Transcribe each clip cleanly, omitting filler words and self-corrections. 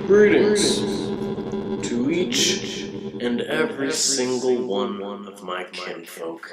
Greetings to each and every single one of my kinfolk.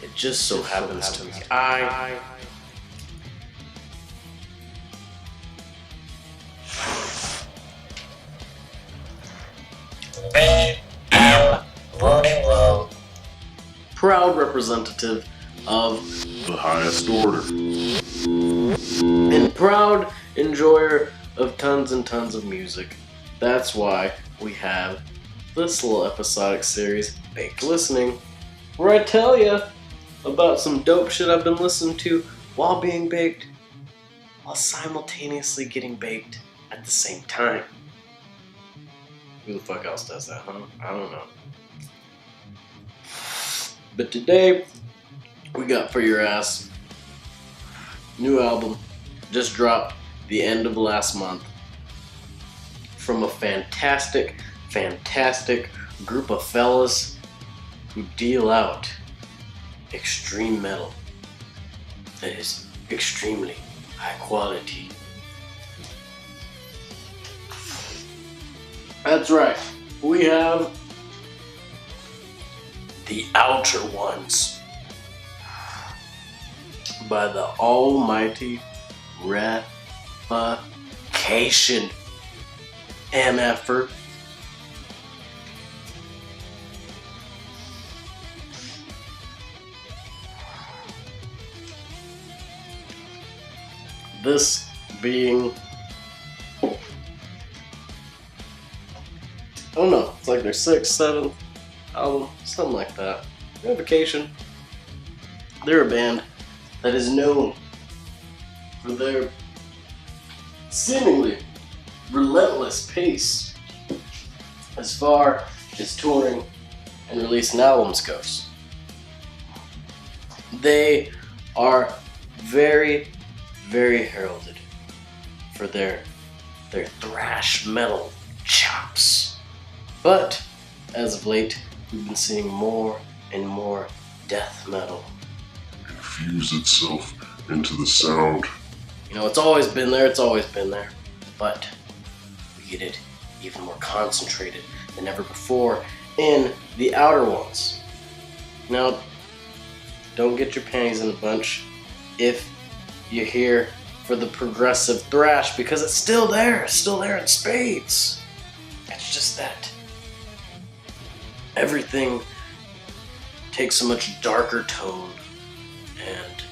It just so happens to be I am Rudy Rowe, proud representative of the highest order. and proud enjoyer of tons and tons of music. That's why we have this little episodic series, Baked Listening, where I tell you about some dope shit I've been listening to while being baked, while simultaneously getting baked at the same time. Who the fuck else does that, huh? I don't know. But today, we got for your ass new album, just dropped the end of last month, from a fantastic group of fellas who deal out extreme metal that is extremely high quality. That's right, we have The Outer Ones by the almighty Revocation. MFer. This being, I don't know, it's like their 6th, 7th album, something like that. Revocation. They're a band that is known for their seemingly relentless pace as far as touring and releasing albums goes. They are very heralded for their thrash metal chops. But as of late, we've been seeing more and more death metal Infuse itself into the sound. You know, it's always been there, but we get it even more concentrated than ever before in The Outer Ones. Now, don't get your panties in a bunch if you're here for the progressive thrash, because it's still there in spades. It's just that everything takes a much darker tone, and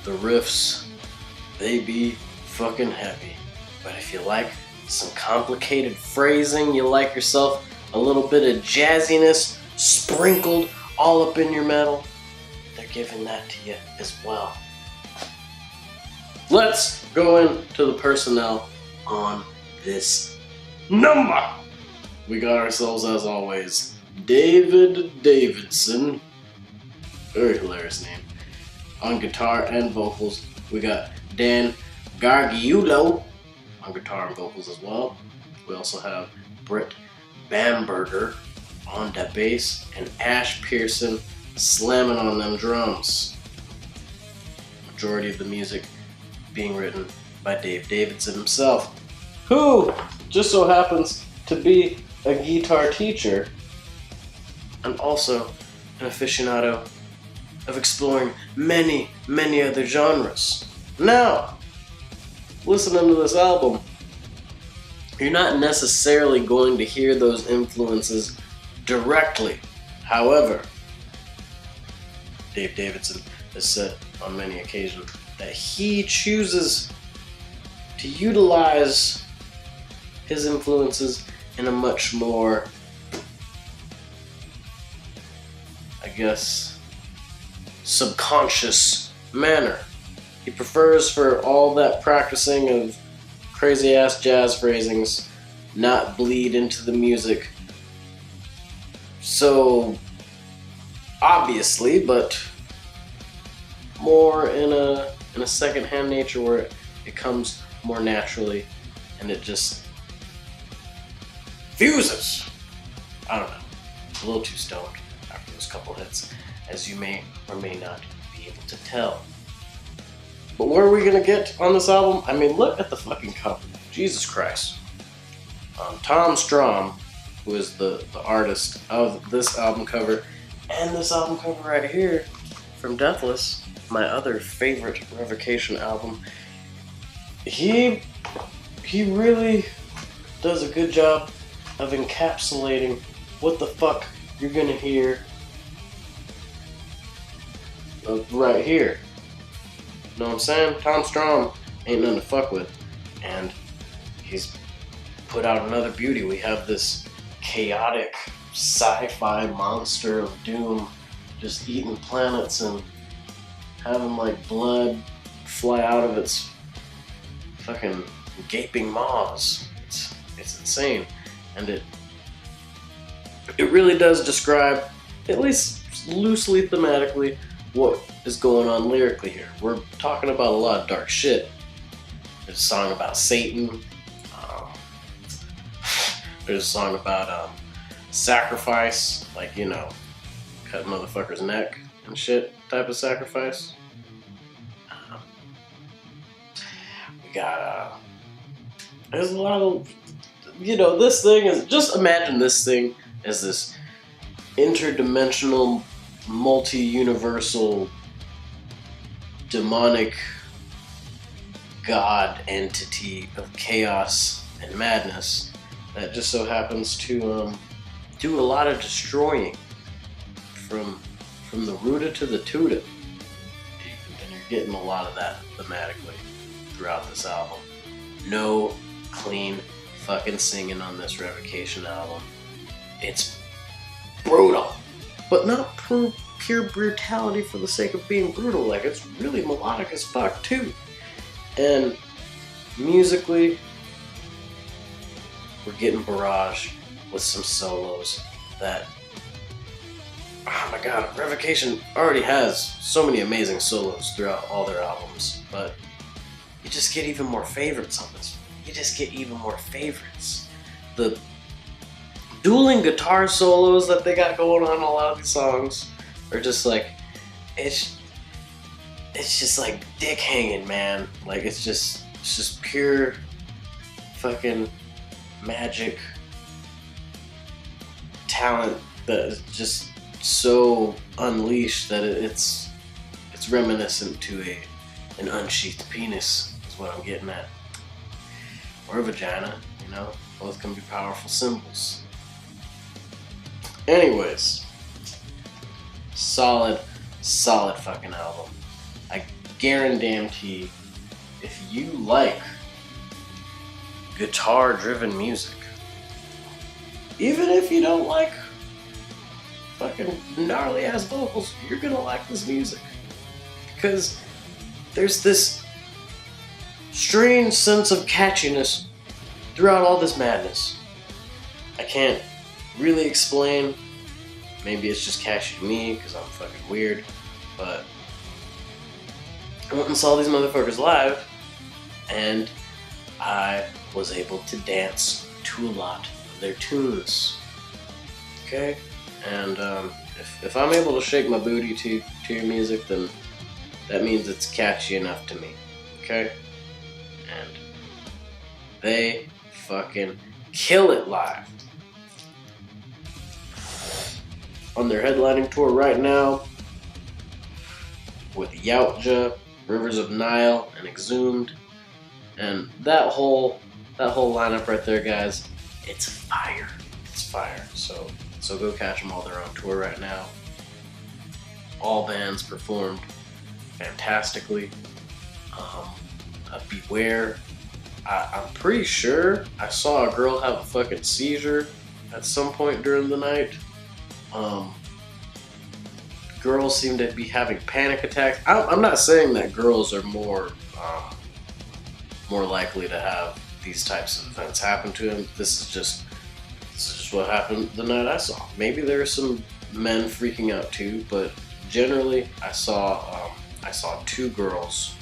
the riffs, they be fucking heavy. But if you like some complicated phrasing, you like yourself a little bit of jazziness sprinkled all up in your metal, they're giving that to you as well. Let's go into the personnel on this number. We got ourselves, as always, David Davidson, very hilarious name, on guitar and vocals. We got Dan Gargiulo on guitar and vocals as well. We also have Britt Bamberger on that bass, and Ash Pearson slamming on them drums. Majority of the music being written by Dave Davidson himself, who just so happens to be a guitar teacher and also an aficionado of exploring many other genres. Now, listening to this album, you're not necessarily going to hear those influences directly. However, Dave Davidson has said on many occasions that he chooses to utilize his influences in a much more, I guess, subconscious manner. He prefers for all that practicing of crazy ass jazz phrasings not bleed into the music so obviously, but more in a second-hand nature where it comes more naturally and it just fuses. I don't know. A little too stoned after those couple hits, as you may or may not be able to tell. But where are we gonna get on this album? I mean, look at the fucking cover. Jesus Christ. Tom Strom, who is the artist of this album cover, and this album cover right here from Deathless, my other favorite Revocation album, he really does a good job of encapsulating what the fuck you're gonna hear right here. Know what I'm saying? Tom Strom ain't nothing to fuck with. And he's put out another beauty. We have this chaotic sci-fi monster of doom just eating planets and having like blood fly out of its fucking gaping maws. It's insane. And it really does describe, at least loosely thematically, what is going on lyrically here. We're talking about a lot of dark shit. There's a song about Satan. There's a song about sacrifice, like, you know, cut motherfucker's neck and shit type of sacrifice. We got, there's a lot of, you know, this thing is, just imagine this thing as this interdimensional, multi-universal, demonic god entity of chaos and madness that just so happens to do a lot of destroying from the rooter to the tutor. And you're getting a lot of that thematically throughout this album. No clean fucking singing on this Revocation album. It's brutal, but not pure brutality for the sake of being brutal. Like, it's really melodic as fuck too. And musically, we're getting barrage with some solos that, oh my god, Revocation already has so many amazing solos throughout all their albums, but you just get even more favorites on this. You just get even more favorites. The dueling guitar solos that they got going on in a lot of these songs are just like, it's just like dick hanging, man. Like, it's just pure fucking magic talent that is just so unleashed that it's reminiscent to an unsheathed penis is what I'm getting at. Or a vagina, you know? Both can be powerful symbols. Anyways, solid fucking album. I guarantee if you like guitar-driven music, even if you don't like fucking gnarly-ass vocals, you're gonna like this music. Because there's this strange sense of catchiness throughout all this madness. I can't really explain. Maybe it's just catchy to me because I'm fucking weird, but I went and saw these motherfuckers live, and I was able to dance to a lot of their tunes. Okay? And if I'm able to shake my booty to your music, then that means it's catchy enough to me. Okay? And they fucking kill it live. On their headlining tour right now with Yautja, Rivers of Nile, and Exhumed, and that whole lineup right there, guys, it's fire. It's fire. So go catch them all. They're on tour right now. All bands performed fantastically. Beware. I'm pretty sure I saw a girl have a fucking seizure at some point during the night. Girls seem to be having panic attacks. I'm not saying that girls are more likely to have these types of events happen to them. This is just what happened the night I saw. Maybe there are some men freaking out too, but generally I saw two girls.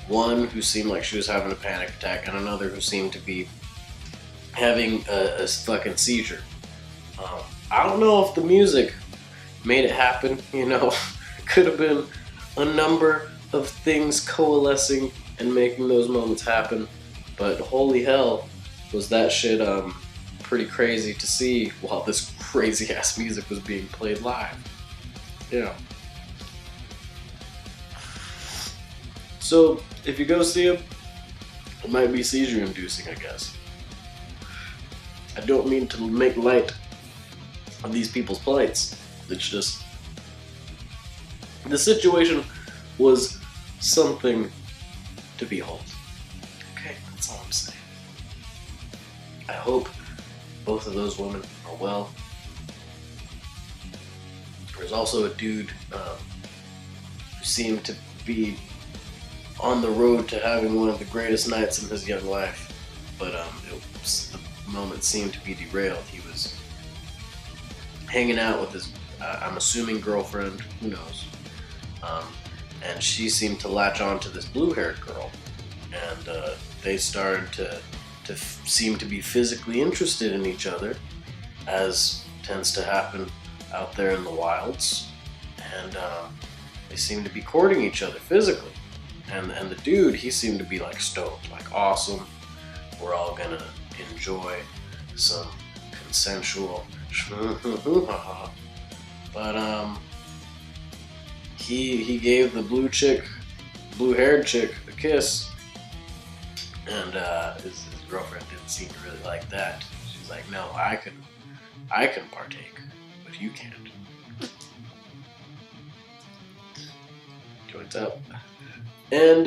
One who seemed like she was having a panic attack, and another who seemed to be having a fucking seizure. I don't know if the music made it happen, you know. Could have been a number of things coalescing and making those moments happen, but holy hell, was that shit pretty crazy to see while this crazy ass music was being played live. Yeah. So if you go see them, it might be seizure inducing, I guess. I don't mean to make light of these people's plights. It's just the situation was something to behold. Okay, that's all I'm saying. I hope both of those women are well. There's also a dude who seemed to be on the road to having one of the greatest nights in his young life, but the moment seemed to be derailed. He was hanging out with his, I'm assuming girlfriend, who knows, and she seemed to latch on to this blue-haired girl, and they started to seem to be physically interested in each other, as tends to happen out there in the wilds, and they seemed to be courting each other physically. And the dude, he seemed to be like stoked, like awesome. We're all gonna enjoy some consensual but he gave the blue-haired chick a kiss, and his girlfriend didn't seem to really like that. She's like, no, I can partake, but you can't. Joints up. And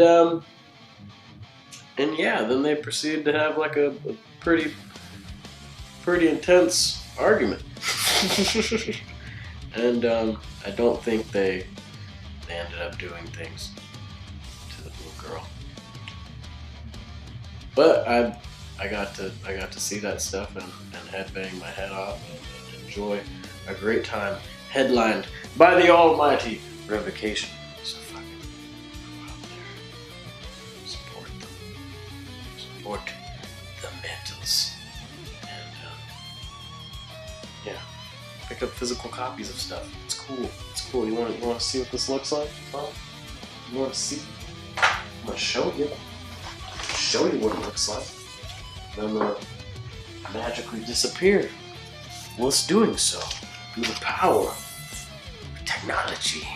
yeah, then they proceeded to have like a pretty intense argument. And I don't think they ended up doing things to the little girl. But I got to see that stuff and headbang my head off and enjoy a great time, headlined by the almighty Revocation. So fucking go out there, support them, support the metals, and yeah, pick up physical copies of stuff. It's cool. It's cool. You want to see what this looks like? Huh? You want to see? I'm gonna show you. Show you what it looks like. Then magically disappear. Well, it's doing so through the power of technology.